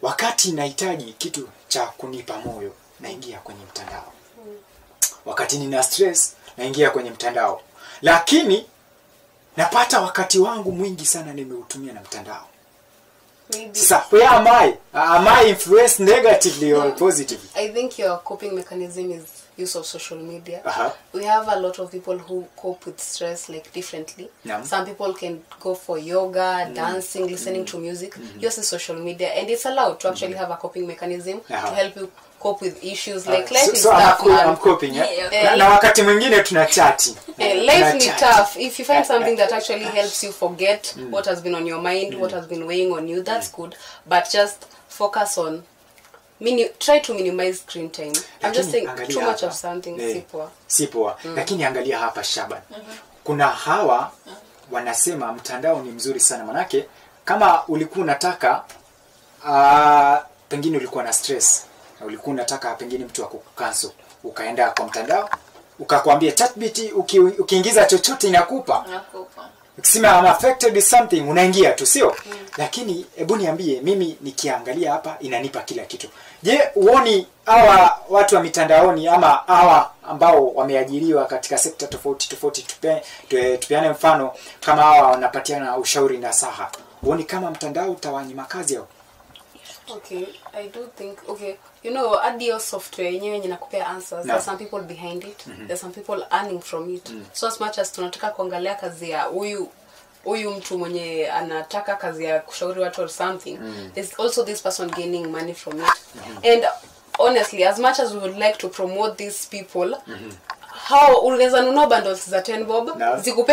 wakati nahitaji kitu cha kunipa moyo naingia kwenye mtandao. Wakati nina stress naingia kwenye mtandao. Lakini napata wakati wangu mwingi sana nimeutumia na mtandao. Maybe. Sasa where am I? Am I influenced negatively or positively? I think your coping mechanism is use of social media. Uh-huh. We have a lot of people who cope with stress like differently. Yeah. Some people can go for yoga, dancing, listening to music. Yours is social media, and it's allowed to actually have a coping mechanism to help you cope with issues like life is tough. I'm coping, na wakati mwingine tuna chat. Life is tough. If you find something that actually helps you forget what has been on your mind, what has been weighing on you, that's good. But just focus on try to minimize screen time. I'm just saying too much of something si poa. Lakini angalia hapa Shaban. Kuna hawa wanasema mtandao ni mzuri sana manake kama ulikuwa unataka pengine ulikuwa na stress na ulikuwa unataka pengine mtu akucancel ukaenda kwa mtandao ukakwambia ChatGPT ukiingiza chochote inakupa. Ukisema I'm affected with something unaingia tu sio? Lakini hebu niambie mimi nikiangalia hapa inanipa kila kitu. Je, uoni hawa watu wa mitandaoni ama hawa ambao wameajiriwa katika sekta tofauti tupeane mfano kama hawa wanapatiana ushauri na saha. Uoni kama mtandao utawanyima kazi yao? Okay, I do think you know audio software yenyewe inakupea answers. There's some people behind it. There's some people earning from it. So as much as tunataka kuangalia kazi ya huyu mtu mwenye anataka kazi ya kushauri watu or something, there's also this person gaining money from it. And honestly, as much as we would like to promote these people, how unaweza nunua bundles za 10 bob zikupe